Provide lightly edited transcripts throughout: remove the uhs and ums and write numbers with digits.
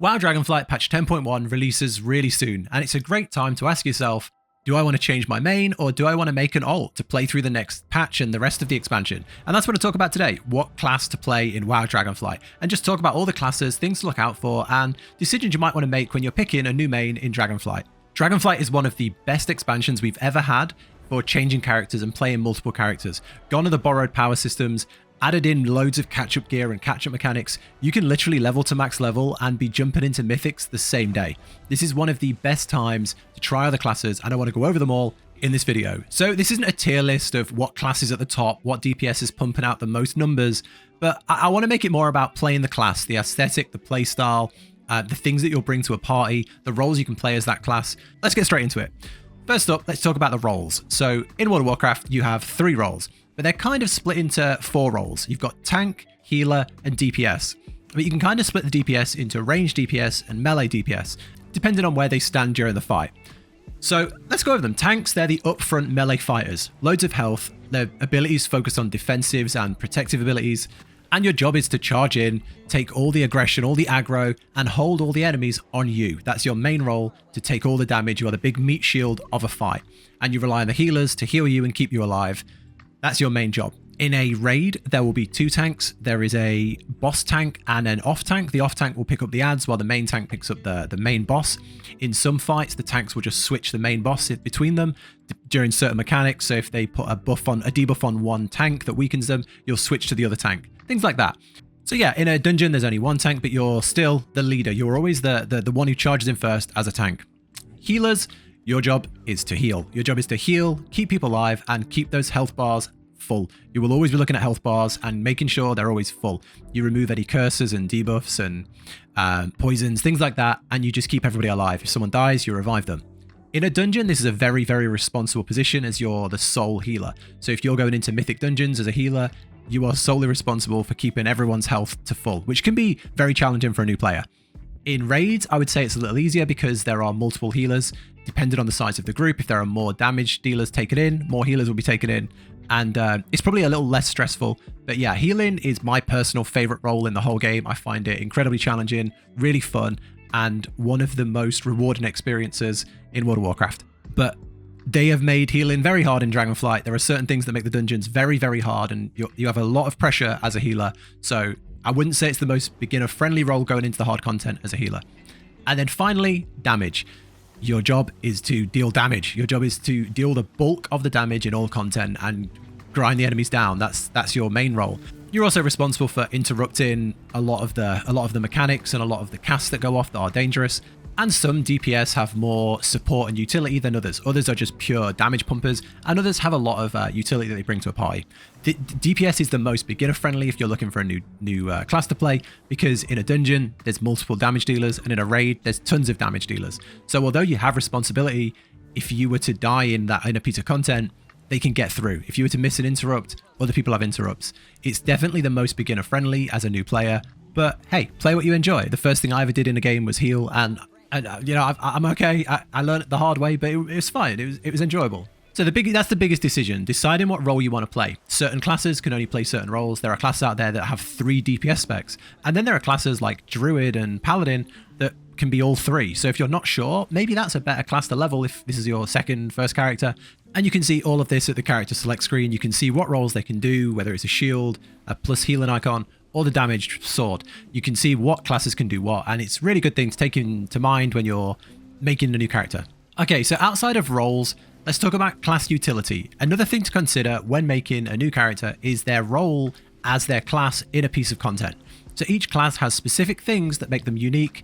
WoW Dragonflight patch 10.1 releases really soon, and it's a great time to ask yourself, do I want to change my main or do I want to make an alt to play through the next patch and the rest of the expansion? And that's what I talk about today, what class to play in WoW Dragonflight, and just talk about all the classes, things to look out for, and decisions you might want to make when you're picking a new main in Dragonflight. Dragonflight is one of the best expansions we've ever had for changing characters and playing multiple characters. Gone are the borrowed power systems, added in loads of catch-up gear and catch-up mechanics. You can literally level to max level and be jumping into mythics the same day. This is one of the best times to try other classes, and I want to go over them all in this video. So this isn't a tier list of what class is at the top, what DPS is pumping out the most numbers, but I want to make it more about playing the class, the aesthetic, the play style, the things that you'll bring to a party, the roles you can play as that class. Let's get straight into it. First up, let's talk about the roles. So in World of Warcraft, you have 3 roles, but they're kind of split into 4 roles. You've got tank, healer, and DPS. But you can kind of split the DPS into ranged DPS and melee DPS, depending on where they stand during the fight. So let's go over them. Tanks, they're the upfront melee fighters. Loads of health, their abilities focus on defensives and protective abilities, and your job is to charge in, take all the aggression, all the aggro, and hold all the enemies on you. That's your main role, to take all the damage. You are the big meat shield of a fight, and you rely on the healers to heal you and keep you alive. That's your main job. In a raid, there will be 2 tanks. There is a boss tank and an off tank. The off tank will pick up the adds while the main tank picks up the main boss. In some fights, the tanks will just switch the main boss between them during certain mechanics. So if they put a debuff on one tank that weakens them, you'll switch to the other tank. Things like that. So yeah, in a dungeon, there's only 1 tank, but you're still the leader. You're always the one who charges in first as a tank. Healers, your job is to heal. Your job is to heal, keep people alive, and keep those health bars full. You will always be looking at health bars and making sure they're always full. You remove any curses and debuffs and poisons, things like that, and you just keep everybody alive. If someone dies, you revive them. In a dungeon, this is a very, very responsible position as you're the sole healer. So if you're going into mythic dungeons as a healer, you are solely responsible for keeping everyone's health to full, which can be very challenging for a new player. In raids, I would say it's a little easier because there are multiple healers. Depending on the size of the group, if there are more damage dealers taken in, more healers will be taken in, and it's probably a little less stressful. But yeah, healing is my personal favorite role in the whole game. I find it incredibly challenging, really fun, and one of the most rewarding experiences in World of Warcraft. But they have made healing very hard in Dragonflight. There are certain things that make the dungeons very, very hard, and you have a lot of pressure as a healer. So I wouldn't say it's the most beginner-friendly role going into the hard content as a healer. And then finally, damage. Your job is to deal damage. Your job is to deal the bulk of the damage in all content and grind the enemies down. That's your main role. You're also responsible for interrupting a lot of the mechanics and a lot of the casts that go off that are dangerous. And some DPS have more support and utility than others. Others are just pure damage pumpers, and others have a lot of utility that they bring to a party. DPS is the most beginner-friendly if you're looking for a new class to play, because in a dungeon, there's multiple damage dealers, and in a raid, there's tons of damage dealers. So although you have responsibility, if you were to die in a piece of content, they can get through. If you were to miss an interrupt, other people have interrupts. It's definitely the most beginner-friendly as a new player, but hey, play what you enjoy. The first thing I ever did in a game was heal, and you know, I'm okay. I learned it the hard way, but it was fine. It was enjoyable. So that's the biggest decision, deciding what role you want to play. Certain classes can only play certain roles. There are classes out there that have 3 DPS specs. And then there are classes like Druid and Paladin that can be all 3. So if you're not sure, maybe that's a better class to level if this is your first character. And you can see all of this at the character select screen. You can see what roles they can do, whether it's a shield, a plus healing icon, or the damaged sword. You can see what classes can do what, and it's a really good thing to take into mind when you're making a new character. Okay, so outside of roles, let's talk about class utility. Another thing to consider when making a new character is their role as their class in a piece of content. So each class has specific things that make them unique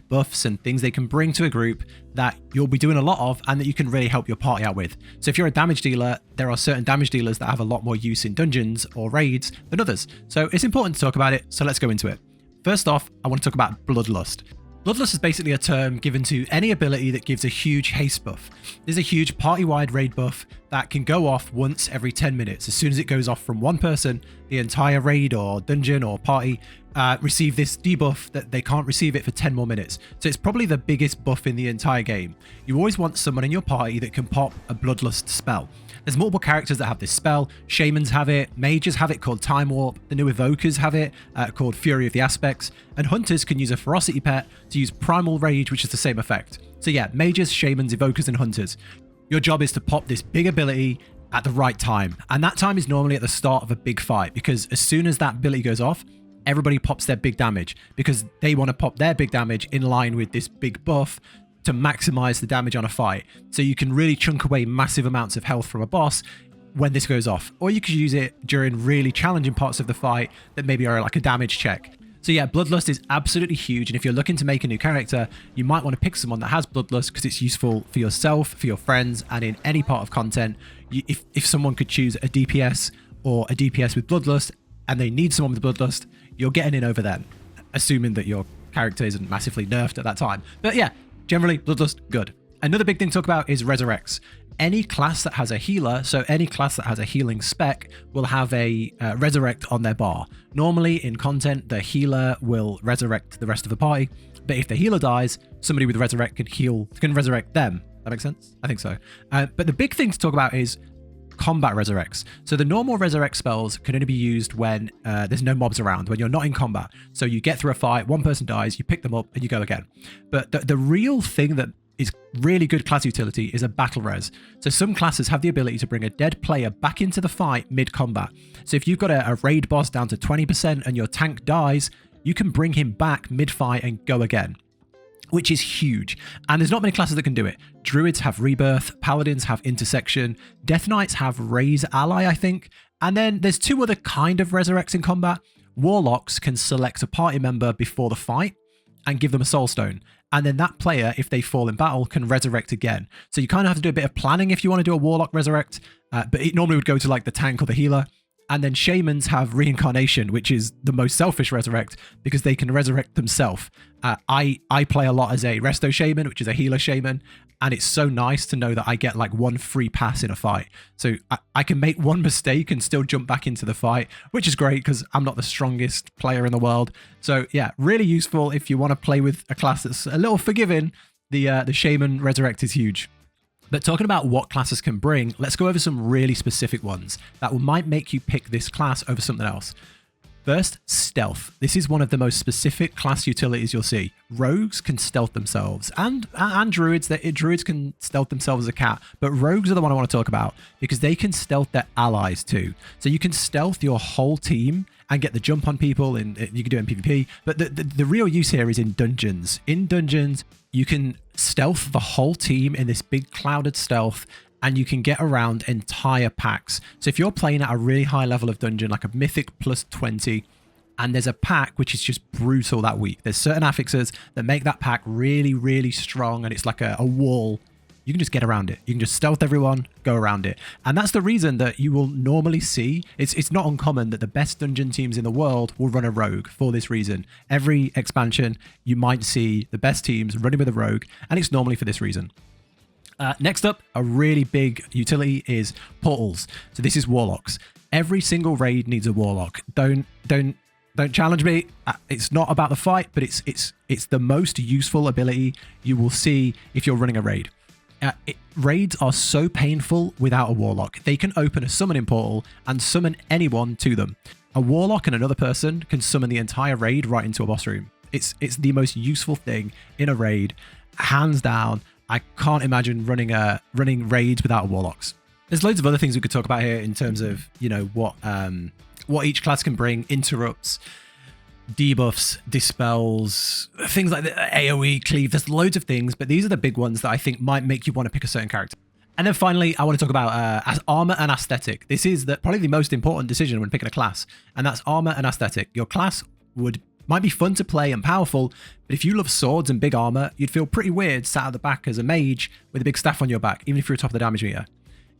buffs and things they can bring to a group that you'll be doing a lot of and that you can really help your party out with. So if you're a damage dealer, there are certain damage dealers that have a lot more use in dungeons or raids than others. So it's important to talk about it, so let's go into it. First off, I want to talk about Bloodlust. Bloodlust is basically a term given to any ability that gives a huge haste buff. There's a huge party-wide raid buff that can go off once every 10 minutes. As soon as it goes off from one person, the entire raid or dungeon or party receive this debuff that they can't receive it for 10 more minutes. So it's probably the biggest buff in the entire game. You always want someone in your party that can pop a Bloodlust spell. There's multiple characters that have this spell. Shamans have it, mages have it called Time Warp, the new evokers have it called Fury of the Aspects, and hunters can use a ferocity pet to use Primal Rage, which is the same effect. So yeah, mages, shamans, evokers, and hunters. Your job is to pop this big ability at the right time, and that time is normally at the start of a big fight, because as soon as that ability goes off, everybody pops their big damage because they want to pop their big damage in line with this big buff to maximize the damage on a fight. So you can really chunk away massive amounts of health from a boss when this goes off. Or you could use it during really challenging parts of the fight that maybe are like a damage check. So yeah, Bloodlust is absolutely huge. And if you're looking to make a new character, you might want to pick someone that has Bloodlust because it's useful for yourself, for your friends, and in any part of content. If someone could choose a DPS or a DPS with Bloodlust and they need someone with Bloodlust, you're getting in over them, assuming that your character isn't massively nerfed at that time. But yeah, generally, Bloodlust, good. Another big thing to talk about is Resurrects. Any class that has a healer, so any class that has a healing spec, will have a Resurrect on their bar. Normally, in content, the healer will resurrect the rest of the party, but if the healer dies, somebody with Resurrect can resurrect them. That makes sense? I think so. But the big thing to talk about is combat resurrects. So the normal resurrect spells can only be used when there's no mobs around, when you're not in combat. So you get through a fight, one person dies, you pick them up and you go again. But the real thing that is really good class utility is a battle res. So some classes have the ability to bring a dead player back into the fight mid-combat. So if you've got a raid boss down to 20% and your tank dies, you can bring him back mid-fight and go again, which is huge. And there's not many classes that can do it. Druids have Rebirth, Paladins have Intersection, Death Knights have Raise Ally, I think. And then there's two other kind of resurrects in combat. Warlocks can select a party member before the fight and give them a soul stone. And then that player, if they fall in battle, can resurrect again. So you kind of have to do a bit of planning if you want to do a Warlock resurrect, but it normally would go to like the tank or the healer. And then Shamans have Reincarnation, which is the most selfish resurrect because they can resurrect themselves. I play a lot as a Resto Shaman, which is a healer shaman, and it's so nice to know that I get like one free pass in a fight. So I can make one mistake and still jump back into the fight, which is great because I'm not the strongest player in the world. So yeah, really useful if you want to play with a class that's a little forgiving. The Shaman Resurrect is huge. But talking about what classes can bring, let's go over some really specific ones that might make you pick this class over something else. First, stealth. This is one of the most specific class utilities you'll see. Rogues can stealth themselves, and druids. Druids can stealth themselves as a cat, but rogues are the one I want to talk about because they can stealth their allies too. So you can stealth your whole team and get the jump on people, and you can do it in PvP. But the real use here is in dungeons. In dungeons, you can stealth the whole team in this big clouded stealth, and you can get around entire packs. So if you're playing at a really high level of dungeon, like a mythic plus 20, and there's a pack which is just brutal that week, there's certain affixes that make that pack really, really strong, and it's like a wall. You can just get around it. You can just stealth everyone, go around it. And that's the reason that you will normally see, it's not uncommon that the best dungeon teams in the world will run a rogue for this reason. Every expansion, you might see the best teams running with a rogue, and it's normally for this reason. Next up, a really big utility is portals. So this is warlocks. Every single raid needs a warlock. Don't challenge me. It's not about the fight, but it's the most useful ability you will see if you're running a raid. Raids are so painful without a warlock. They can open a summoning portal and summon anyone to them. A warlock and another person can summon the entire raid right into a boss room. It's the most useful thing in a raid, hands down. I can't imagine running raids without warlocks. There's loads of other things we could talk about here in terms of, you know, what each class can bring: interrupts, debuffs, dispels, things like the AoE, cleave. There's loads of things, but these are the big ones that I think might make you want to pick a certain character. And then finally, I want to talk about armor and aesthetic. This is probably the most important decision when picking a class, and that's armor and aesthetic. Your class might be fun to play and powerful, but if you love swords and big armor, you'd feel pretty weird sat at the back as a mage with a big staff on your back, even if you're top of the damage meter.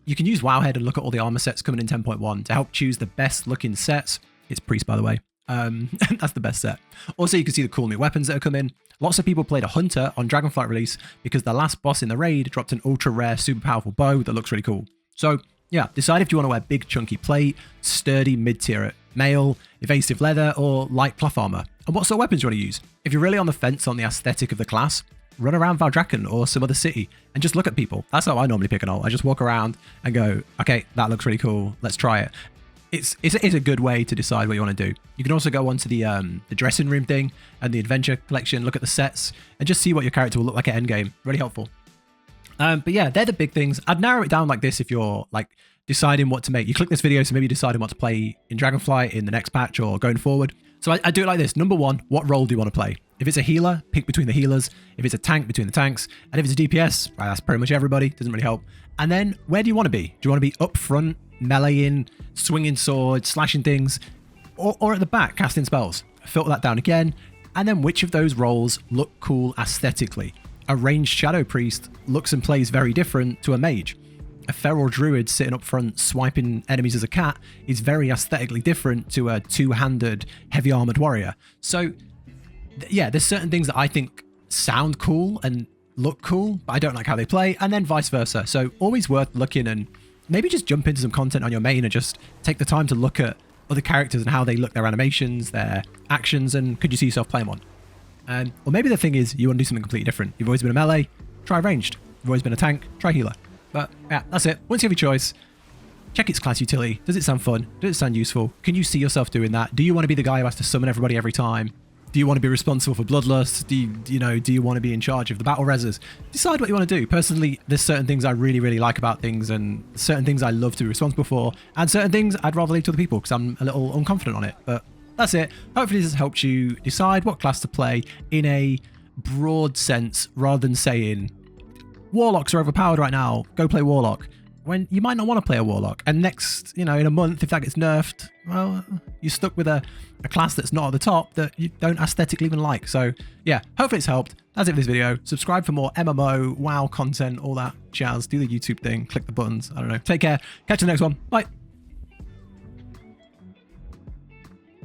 You can use Wowhead and look at all the armor sets coming in 10.1 to help choose the best looking sets. It's Priest, by the way. That's the best set. Also, you can see the cool new weapons that are coming. Lots of people played a Hunter on Dragonflight release because the last boss in the raid dropped an ultra rare, super powerful bow that looks really cool. So yeah, decide if you want to wear big chunky plate, sturdy mid-tier mail, evasive leather, or light cloth armor, and what sort of weapons you want to use. If you're really on the fence on the aesthetic of the class, run around Valdrakken or some other city and just look at people. That's how I normally pick an ult. I just walk around and go, okay, that looks really cool, let's try it. It's a good way to decide what you want to do. You can also go onto the dressing room thing and the adventure collection, look at the sets, and just see what your character will look like at endgame. Really helpful. But yeah, they're the big things. I'd narrow it down like this if you're like deciding what to make. You click this video, so maybe you're deciding what to play in Dragonflight in the next patch or going forward. So I do it like this. Number one, what role do you want to play? If it's a healer, pick between the healers. If it's a tank, between the tanks. And if it's a DPS, well, that's pretty much everybody. Doesn't really help. And then where do you want to be? Do you want to be up front, meleeing, swinging swords, slashing things, or at the back, casting spells? Filter that down again. And then which of those roles look cool aesthetically? A ranged shadow priest looks and plays very different to a mage. A feral druid sitting up front swiping enemies as a cat is very aesthetically different to a two-handed heavy armored warrior. So yeah, there's certain things that I think sound cool and look cool, but I don't like how they play, and then vice versa. So always worth looking, and maybe just jump into some content on your main and just take the time to look at other characters and how they look, their animations, their actions, and could you see yourself playing one? Or maybe the thing is you want to do something completely different. You've always been a melee, try ranged. You've always been a tank, try healer. But yeah, that's it. Once you have your choice, check its class utility. Does it sound fun? Does it sound useful? Can you see yourself doing that? Do you want to be the guy who has to summon everybody every time? Do you want to be responsible for Bloodlust? Do you want to be in charge of the battle reses? Decide what you want to do. Personally, there's certain things I really, really like about things, and certain things I love to be responsible for, and certain things I'd rather leave to other people because I'm a little unconfident on it. But that's it. Hopefully this has helped you decide what class to play in a broad sense, rather than saying Warlocks are overpowered right now, go play Warlock, when you might not want to play a Warlock. And next, in a month, if that gets nerfed, well, you're stuck with a class that's not at the top that you don't aesthetically even like. So yeah, hopefully it's helped. That's it for this video. Subscribe for more MMO, WoW content, all that jazz. Do the YouTube thing, click the buttons. I don't know. Take care. Catch you in the next one. Bye.